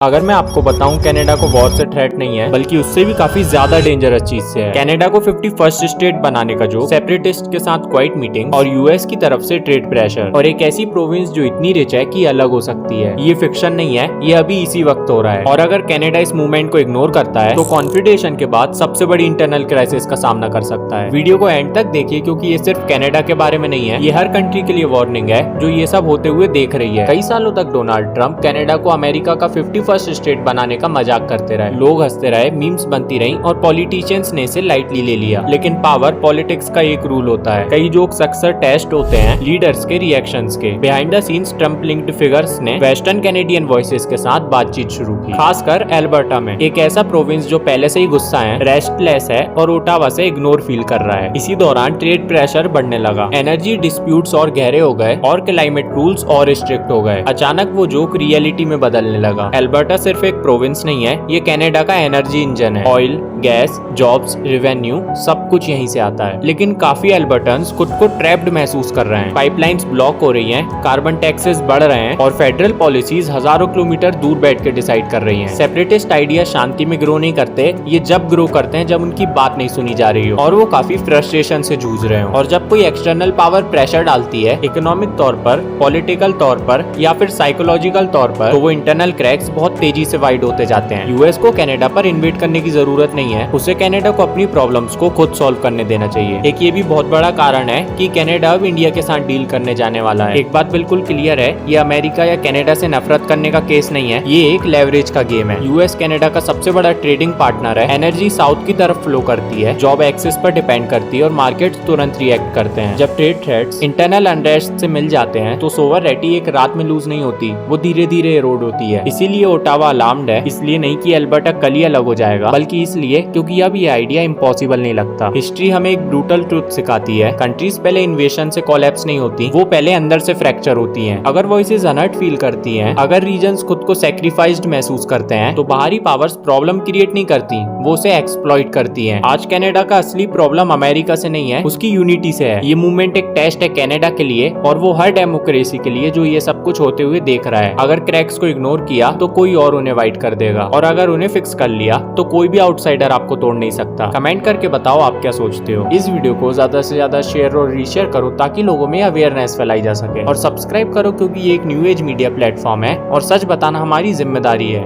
अगर मैं आपको बताऊं कनाडा को वॉर से थ्रेट नहीं है बल्कि उससे भी काफी ज्यादा डेंजरस चीज से है। कनाडा को 51st स्टेट बनाने का जो सेपरेटिस्ट के साथ क्वाइट मीटिंग और यूएस की तरफ से ट्रेड प्रेशर और एक ऐसी प्रोविंस जो इतनी रिच है कि अलग हो सकती है। ये फिक्शन नहीं है, ये अभी इसी वक्त हो रहा है। और अगर कनाडा इस मूवमेंट को इग्नोर करता है तो कॉन्फेडरेशन के बाद सबसे बड़ी इंटरनल क्राइसिस का सामना कर सकता है। वीडियो को एंड तक देखिए क्योंकि ये सिर्फ कनाडा के बारे में नहीं है, ये हर कंट्री के लिए वार्निंग है जो ये सब होते हुए देख रही है। कई सालों तक डोनाल्ड ट्रंप कनाडा को अमेरिका का 51st स्टेट बनाने का मजाक करते रहे, लोग हंसते रहे, मीम्स बनती रही और पॉलिटिशियंस ने इसे लाइटली ले लिया। लेकिन पावर पॉलिटिक्स का एक रूल होता है, कई जोक्स अक्सर टेस्ट होते हैं लीडर्स के रिएक्शंस के। Behind the scenes Trump linked figures ने वेस्टर्न कैनेडियन वॉइसेस के साथ बातचीत शुरू की, खासकर एल्बर्टा में, एक ऐसा प्रोविंस जो पहले से ही गुस्सा है, रेस्टलेस है और ओटावा से इग्नोर फील कर रहा है। इसी दौरान ट्रेड प्रेशर बढ़ने लगा, एनर्जी डिस्प्यूट्स और गहरे हो गए और क्लाइमेट रूल्स और स्ट्रिक्ट हो गए। अचानक वो जोक रियलिटी में बदलने लगा। एल्बर्टा सिर्फ एक प्रोविंस नहीं है, ये कनाडा का एनर्जी इंजन है। ऑयल, गैस, जॉब्स, रेवेन्यू सब कुछ यहीं से आता है। लेकिन काफी एल्बर्टन्स खुद को ट्रैप्ड महसूस कर रहे हैं। पाइपलाइंस ब्लॉक हो रही हैं, कार्बन टैक्सेस बढ़ रहे हैं और फेडरल पॉलिसीज हजारों किलोमीटर दूर बैठ के डिसाइड कर रही हैं। सेपरेटिस्ट आइडिया शांति में ग्रो नहीं करते, ये जब ग्रो करते हैं जब उनकी बात नहीं सुनी जा रही हो और वो काफी फ्रस्ट्रेशन से जूझ रहे हो। और जब कोई एक्सटर्नल पावर प्रेशर डालती है, इकोनॉमिक तौर पर, पॉलिटिकल तौर पर या फिर साइकोलॉजिकल तौर पर, तो वो इंटरनल क्रैक्स बहुत तेजी से वाइड होते जाते हैं। यूएस को कनाडा पर इन्वेट करने की जरूरत नहीं है, उसे कनाडा को अपनी प्रॉब्लम्स को खुद सॉल्व करने देना चाहिए। एक ये भी बहुत बड़ा कारण है कि कनाडा अब इंडिया के साथ डील करने जाने वाला है। एक बात बिल्कुल क्लियर है, ये अमेरिका या कनाडा से नफरत करने का केस नहीं है, ये एक लेवरेज का गेम है। यूएस कनाडा का सबसे बड़ा ट्रेडिंग पार्टनर है, एनर्जी साउथ की तरफ फ्लो करती है, जॉब एक्सेस पर डिपेंड करती है और मार्केट तुरंत रिएक्ट करते हैं। जब ट्रेड थ्रेट्स इंटरनल अनरेस्ट से मिल जाते हैं तो सोवरेनिटी एक रात में लूज नहीं होती, वो धीरे धीरे एरोड होती है। इसीलिए ओटावा अलार्म्ड है, इसलिए नहीं कि एल्बर्टा कल ही अलग हो जाएगा, बल्कि इसलिए क्योंकि अब ये आइडिया इम्पॉसिबल नहीं लगता। हिस्ट्री हमें एक ब्रूटल ट्रुथ सिखाती है, कंट्रीज पहले इन्वेशन से कोलैप्स नहीं होती, वो पहले अंदर से फ्रैक्चर होती हैं। अगर वॉइसेस अनहर्ट फील करती हैं, अगर रीजन्स खुद को सैक्रिफाइस्ड महसूस करते हैं, तो बाहरी पावर्स प्रॉब्लम क्रिएट नहीं करती, वो उसे एक्सप्लॉइट करती हैं। आज कनाडा का असली प्रॉब्लम अमेरिका से नहीं है, उसकी यूनिटी से है। ये मूवमेंट एक टेस्ट है कनाडा के लिए और वो हर डेमोक्रेसी के लिए जो ये सब कुछ होते हुए देख रहा है। अगर क्रैक्स को इग्नोर किया तो कोई और उन्हें वाइट कर देगा और अगर उन्हें फिक्स कर लिया तो कोई भी आउटसाइडर आपको तोड़ नहीं सकता। कमेंट करके बताओ आप क्या सोचते हो। इस वीडियो को ज्यादा से ज्यादा शेयर और रीशेयर करो ताकि लोगों में अवेयरनेस फैलाई जा सके और सब्सक्राइब करो क्योंकि ये एक न्यू एज मीडिया प्लेटफॉर्म है और सच बताना हमारी जिम्मेदारी है।